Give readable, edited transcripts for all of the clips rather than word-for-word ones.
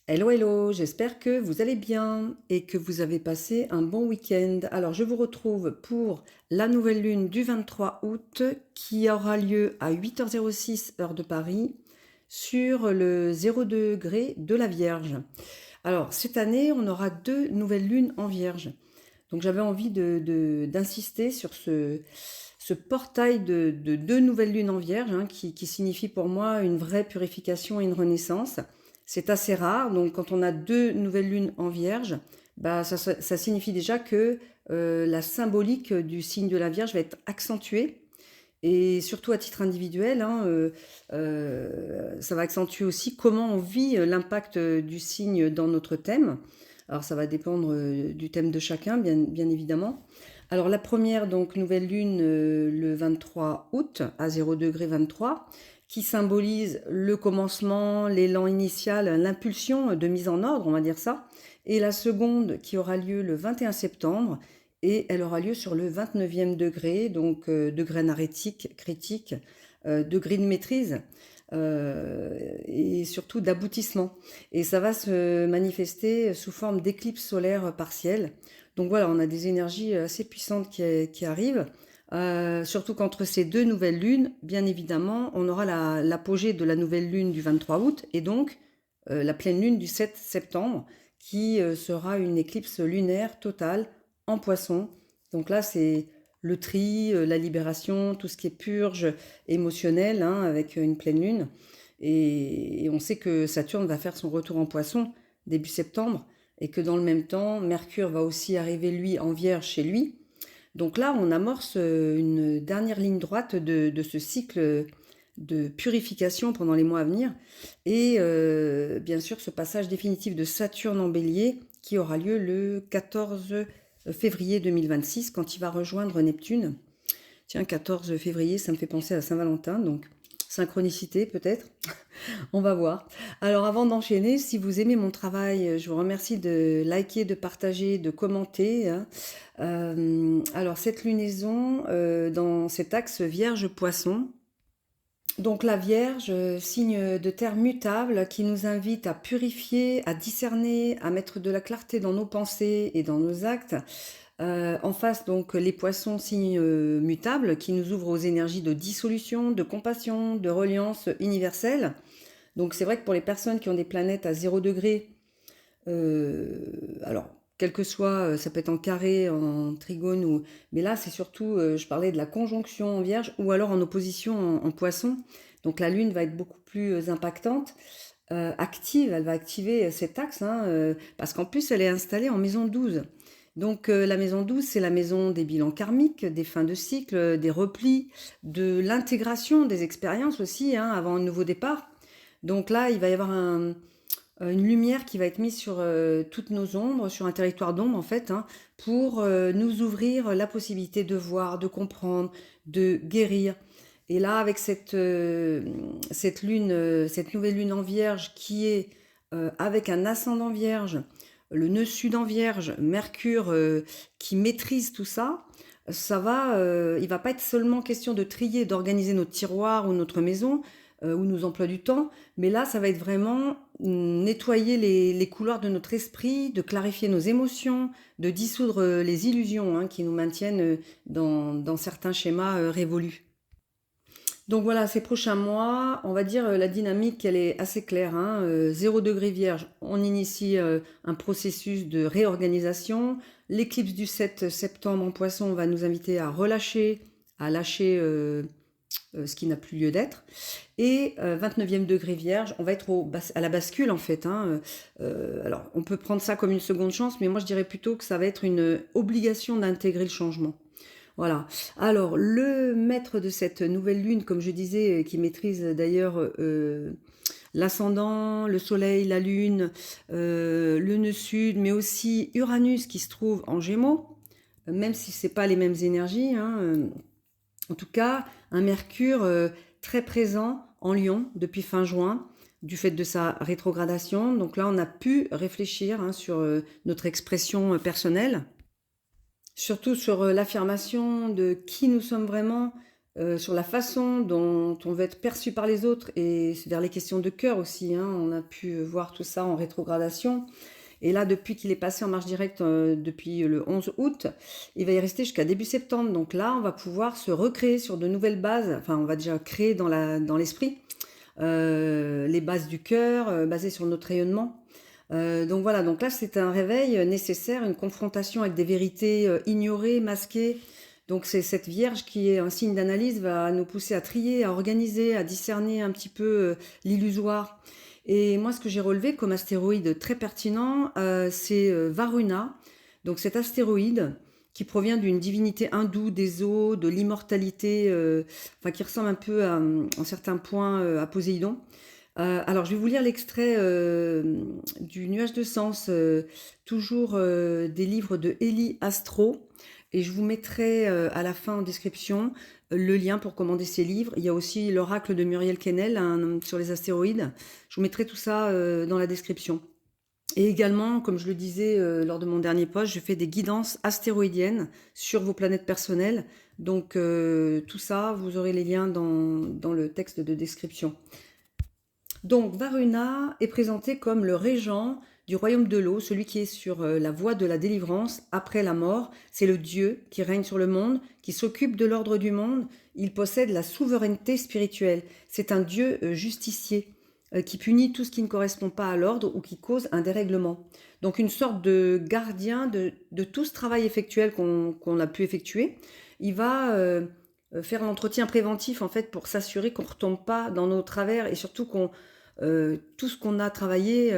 Hello, hello, j'espère que vous allez bien et que vous avez passé un bon week-end. Alors, je vous retrouve pour la nouvelle lune du 23 août qui aura lieu à 8h06 heure de Paris sur le 0 degré de la Vierge. Alors, cette année, on aura deux nouvelles lunes en Vierge. Donc, j'avais envie d'insister sur ce portail de deux nouvelles lunes en Vierge qui signifie pour moi une vraie purification et une renaissance. C'est assez rare, donc quand on a deux nouvelles lunes en Vierge, bah, ça signifie déjà que la symbolique du signe de la Vierge va être accentuée. Et surtout à titre individuel, ça va accentuer aussi comment on vit l'impact du signe dans notre thème. Alors ça va dépendre du thème de chacun, bien évidemment. Alors la première, donc nouvelle lune le 23 août à 0 degré 23, qui symbolise le commencement, l'élan initial, l'impulsion de mise en ordre, on va dire ça. Et la seconde qui aura lieu le 21 septembre et elle aura lieu sur le 29e degré, donc degré anarétique, critique, degré de maîtrise et surtout d'aboutissement. Et ça va se manifester sous forme d'éclipse solaire partielle. Donc voilà, on a des énergies assez puissantes qui arrivent. Surtout qu'entre ces deux nouvelles lunes, bien évidemment, on aura l'apogée de la nouvelle lune du 23 août et donc la pleine lune du 7 septembre qui sera une éclipse lunaire totale en poisson. Donc là, c'est le tri, la libération, tout ce qui est purge émotionnelle avec une pleine lune. Et on sait que Saturne va faire son retour en poisson début septembre et que dans le même temps, Mercure va aussi arriver lui en Vierge chez lui. Donc là, on amorce une dernière ligne droite de ce cycle de purification pendant les mois à venir. Et bien sûr, ce passage définitif de Saturne en bélier qui aura lieu le 14 février 2026 quand il va rejoindre Neptune. Tiens, 14 février, ça me fait penser à Saint-Valentin, donc synchronicité peut-être. On va voir. Alors avant d'enchaîner, si vous aimez mon travail, je vous remercie de liker, de partager, de commenter. Alors cette lunaison dans cet axe Vierge-Poisson. Donc la Vierge, signe de terre mutable qui nous invite à purifier, à discerner, à mettre de la clarté dans nos pensées et dans nos actes. En face, donc, les poissons, signes mutables, qui nous ouvrent aux énergies de dissolution, de compassion, de reliance universelle. Donc c'est vrai que pour les personnes qui ont des planètes à 0 degré, alors quel que soit, ça peut être en carré, en trigone, mais là c'est surtout, je parlais de la conjonction en Vierge ou alors en opposition en Poisson. Donc la Lune va être beaucoup plus impactante, active, elle va activer cet axe, parce qu'en plus elle est installée en maison 12. Donc la maison 12, c'est la maison des bilans karmiques, des fins de cycle, des replis, de l'intégration des expériences aussi, avant un nouveau départ. Donc là, il va y avoir une lumière qui va être mise sur toutes nos ombres, sur un territoire d'ombre en fait, pour nous ouvrir la possibilité de voir, de comprendre, de guérir. Et là, avec cette lune, cette nouvelle lune en Vierge qui est avec un ascendant Vierge, le nœud sud en Vierge, Mercure qui maîtrise tout ça, il va pas être seulement question de trier, d'organiser notre tiroir ou notre maison ou nos emplois du temps, mais là, ça va être vraiment nettoyer les couloirs de notre esprit, de clarifier nos émotions, de dissoudre les illusions qui nous maintiennent dans certains schémas révolus. Donc voilà, ces prochains mois, on va dire la dynamique, elle est assez claire. 0 degré Vierge, on initie un processus de réorganisation. L'éclipse du 7 septembre en Poisson va nous inviter à relâcher, à lâcher ce qui n'a plus lieu d'être. Et 29e degré Vierge, on va être à la bascule en fait. Alors, on peut prendre ça comme une seconde chance, mais moi je dirais plutôt que ça va être une obligation d'intégrer le changement. Voilà. Alors, le maître de cette nouvelle lune, comme je disais, qui maîtrise d'ailleurs l'ascendant, le soleil, la lune, le nœud sud, mais aussi Uranus qui se trouve en Gémeaux, même si c'est pas les mêmes énergies. En tout cas, un Mercure très présent en Lion depuis fin juin, du fait de sa rétrogradation. Donc là, on a pu réfléchir sur notre expression personnelle, surtout sur l'affirmation de qui nous sommes vraiment, sur la façon dont on veut être perçu par les autres et vers les questions de cœur aussi, hein. On a pu voir tout ça en rétrogradation. Et là, depuis qu'il est passé en marche directe, depuis le 11 août, il va y rester jusqu'à début septembre. Donc là, on va pouvoir se recréer sur de nouvelles bases. Enfin, on va déjà créer dans l'esprit les bases du cœur, basées sur notre rayonnement. Donc voilà, donc là c'est un réveil nécessaire, une confrontation avec des vérités ignorées, masquées. Donc c'est cette Vierge qui est un signe d'analyse, va nous pousser à trier, à organiser, à discerner un petit peu l'illusoire. Et moi ce que j'ai relevé comme astéroïde très pertinent, c'est Varuna. Donc cet astéroïde qui provient d'une divinité hindoue des eaux, de l'immortalité, enfin qui ressemble un peu en certains points à Poséidon. Alors, je vais vous lire l'extrait du Nuage de Sens, toujours des livres de Élie Astro. Et je vous mettrai à la fin en description le lien pour commander ces livres. Il y a aussi l'oracle de Muriel Kennel sur les astéroïdes. Je vous mettrai tout ça dans la description. Et également, comme je le disais lors de mon dernier post, je fais des guidances astéroïdiennes sur vos planètes personnelles. Donc, tout ça, vous aurez les liens dans le texte de description. Donc Varuna est présenté comme le régent du royaume de l'eau, celui qui est sur la voie de la délivrance après la mort. C'est le Dieu qui règne sur le monde, qui s'occupe de l'ordre du monde. Il possède la souveraineté spirituelle. C'est un Dieu justicier qui punit tout ce qui ne correspond pas à l'ordre ou qui cause un dérèglement. Donc une sorte de gardien de tout ce travail effectuel qu'on a pu effectuer. Il va faire l'entretien préventif en fait pour s'assurer qu'on ne retombe pas dans nos travers et surtout qu'on tout ce qu'on a travaillé,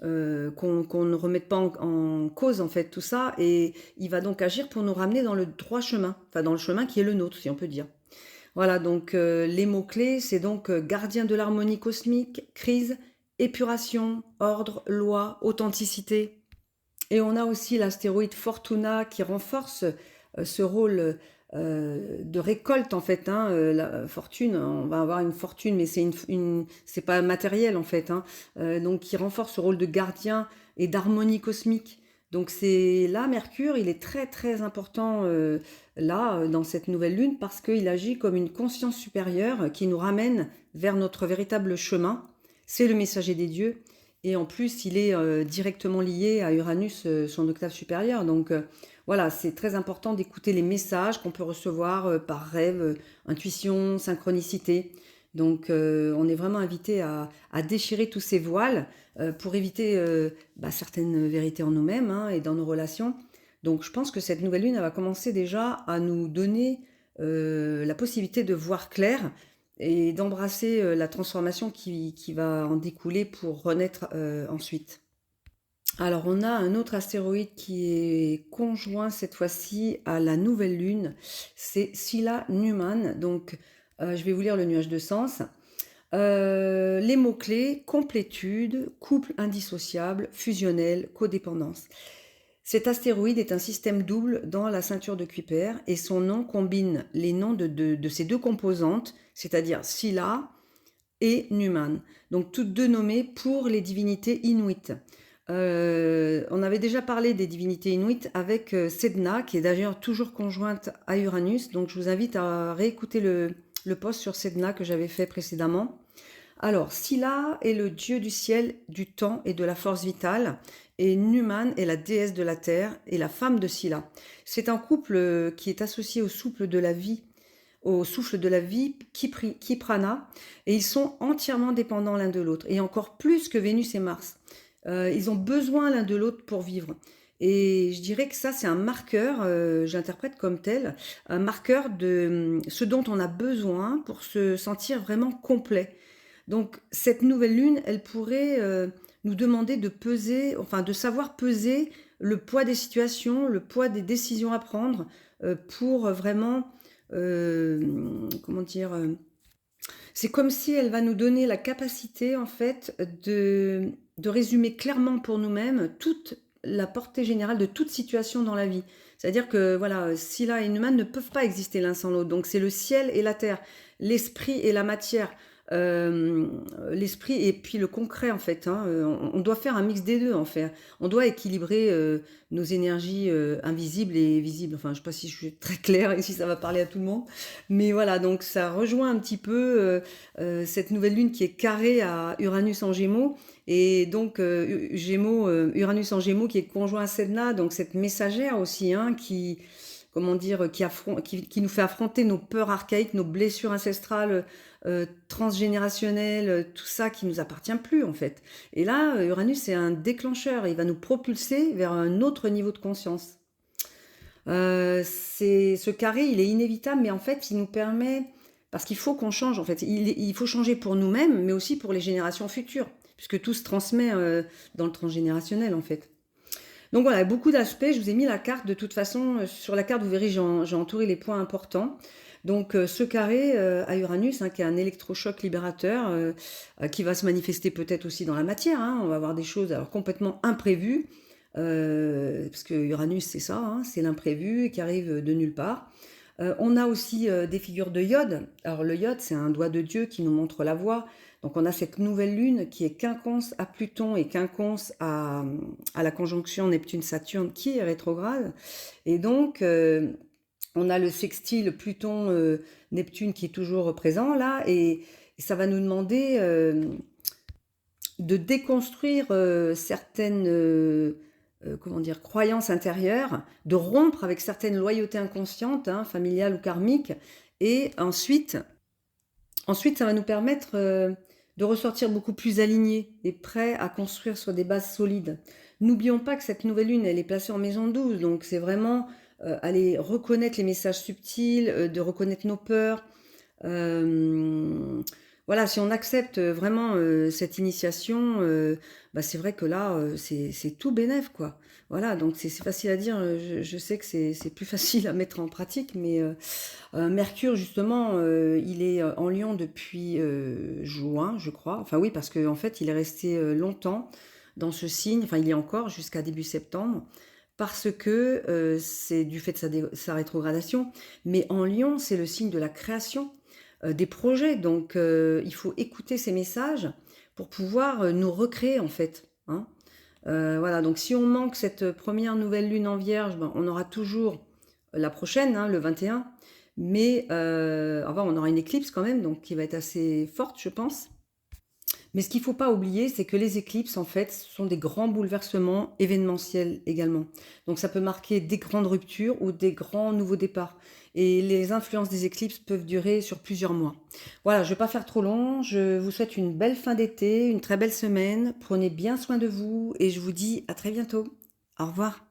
qu'on ne remette pas en cause en fait tout ça, et il va donc agir pour nous ramener dans le droit chemin, enfin dans le chemin qui est le nôtre si on peut dire. Voilà, donc les mots-clés, c'est donc gardien de l'harmonie cosmique, crise, épuration, ordre, loi, authenticité. Et on a aussi l'astéroïde Fortuna qui renforce ce rôle de récolte en fait, hein, la fortune, on va avoir une fortune, mais c'est pas matériel en fait, hein, donc qui renforce ce rôle de gardien et d'harmonie cosmique. Donc c'est là Mercure, il est très très important là dans cette nouvelle lune parce qu'il agit comme une conscience supérieure qui nous ramène vers notre véritable chemin. C'est le messager des dieux. Et en plus, il est directement lié à Uranus, son octave supérieure. Donc voilà, c'est très important d'écouter les messages qu'on peut recevoir par rêve, intuition, synchronicité. Donc on est vraiment invité à déchirer tous ces voiles pour éviter certaines vérités en nous-mêmes, hein, et dans nos relations. Donc je pense que cette nouvelle lune, elle va commencer déjà à nous donner la possibilité de voir clair et d'embrasser la transformation qui va en découler pour renaître ensuite. Alors on a un autre astéroïde qui est conjoint cette fois-ci à la nouvelle lune, c'est Scylla Newman, donc je vais vous lire le nuage de sens. Les mots-clés, complétude, couple indissociable, fusionnel, codépendance. Cet astéroïde est un système double dans la ceinture de Kuiper et son nom combine les noms de ces deux composantes, c'est-à-dire Scylla et Numan, donc toutes deux nommées pour les divinités inuites. On avait déjà parlé des divinités inuites avec Sedna, qui est d'ailleurs toujours conjointe à Uranus, donc je vous invite à réécouter le post sur Sedna que j'avais fait précédemment. Alors, Scylla est le dieu du ciel, du temps et de la force vitale, et Numan est la déesse de la terre et la femme de Scylla. C'est un couple qui est associé au souffle de la vie, Kiprana, et ils sont entièrement dépendants l'un de l'autre, et encore plus que Vénus et Mars. Ils ont besoin l'un de l'autre pour vivre. Et je dirais que ça, c'est un marqueur, j'interprète comme tel, un marqueur de ce dont on a besoin pour se sentir vraiment complet. Donc cette nouvelle lune, elle pourrait nous demander de peser, enfin de savoir peser le poids des situations, le poids des décisions à prendre pour vraiment, comment dire, c'est comme si elle va nous donner la capacité en fait de résumer clairement pour nous-mêmes toute la portée générale de toute situation dans la vie. C'est-à-dire que voilà, Scylla et Numan ne peuvent pas exister l'un sans l'autre. Donc c'est le ciel et la terre, l'esprit et la matière. l'esprit et puis le concret en fait, hein, on doit faire un mix des 2 en fait. On doit équilibrer, nos énergies, invisibles et visibles. Enfin, je sais pas si je suis très claire et si ça va parler à tout le monde. Mais voilà, donc ça rejoint un petit peu, cette nouvelle lune qui est carrée à Uranus en Gémeaux et donc Gémeaux, Uranus en Gémeaux qui est conjoint à Sedna, donc cette messagère aussi, hein, qui comment dire, qui nous fait affronter nos peurs archaïques, nos blessures ancestrales, transgénérationnelles, tout ça qui nous appartient plus en fait. Et là, Uranus c'est un déclencheur, il va nous propulser vers un autre niveau de conscience. C'est ce carré, il est inévitable, mais en fait, il nous permet parce qu'il faut qu'on change en fait. Il faut changer pour nous-mêmes, mais aussi pour les générations futures, puisque tout se transmet dans le transgénérationnel en fait. Donc voilà, beaucoup d'aspects. Je vous ai mis la carte de toute façon. Sur la carte, vous verrez, j'ai entouré les points importants. Donc ce carré à Uranus, hein, qui est un électrochoc libérateur, qui va se manifester peut-être aussi dans la matière, hein. On va avoir des choses alors complètement imprévues, parce que Uranus c'est ça, hein, c'est l'imprévu qui arrive de nulle part. On a aussi des figures de iode. Alors le iode, c'est un doigt de Dieu qui nous montre la voie. Donc on a cette nouvelle lune qui est quinconce à Pluton et quinconce à la conjonction Neptune-Saturne qui est rétrograde. Et donc on a le sextile Pluton-Neptune qui est toujours présent là. Et ça va nous demander de déconstruire certaines comment dire, croyances intérieures, de rompre avec certaines loyautés inconscientes, hein, familiales ou karmiques. Et ensuite ça va nous permettre de ressortir beaucoup plus alignés et prêts à construire sur des bases solides. N'oublions pas que cette nouvelle lune, elle est placée en maison 12, donc c'est vraiment aller reconnaître les messages subtils, de reconnaître nos peurs. Voilà, si on accepte vraiment cette initiation, bah c'est vrai que là, c'est tout bénef, quoi. Voilà, donc c'est facile à dire, je sais que c'est plus facile à mettre en pratique, mais Mercure, justement, il est en Lion depuis juin, je crois. Enfin oui, parce qu'en fait, il est resté longtemps dans ce signe, enfin il y est encore jusqu'à début septembre, parce que c'est du fait de sa rétrogradation. Mais en Lion, c'est le signe de la création, des projets. Donc il faut écouter ces messages pour pouvoir nous recréer en fait, hein. Voilà, donc si on manque cette première nouvelle lune en Vierge, ben, on aura toujours la prochaine, hein, le 21, mais enfin, on aura une éclipse quand même, donc qui va être assez forte, je pense. Mais ce qu'il ne faut pas oublier, c'est que les éclipses, en fait, sont des grands bouleversements événementiels également. Donc ça peut marquer des grandes ruptures ou des grands nouveaux départs. Et les influences des éclipses peuvent durer sur plusieurs mois. Voilà, je ne vais pas faire trop long. Je vous souhaite une belle fin d'été, une très belle semaine. Prenez bien soin de vous et je vous dis à très bientôt. Au revoir.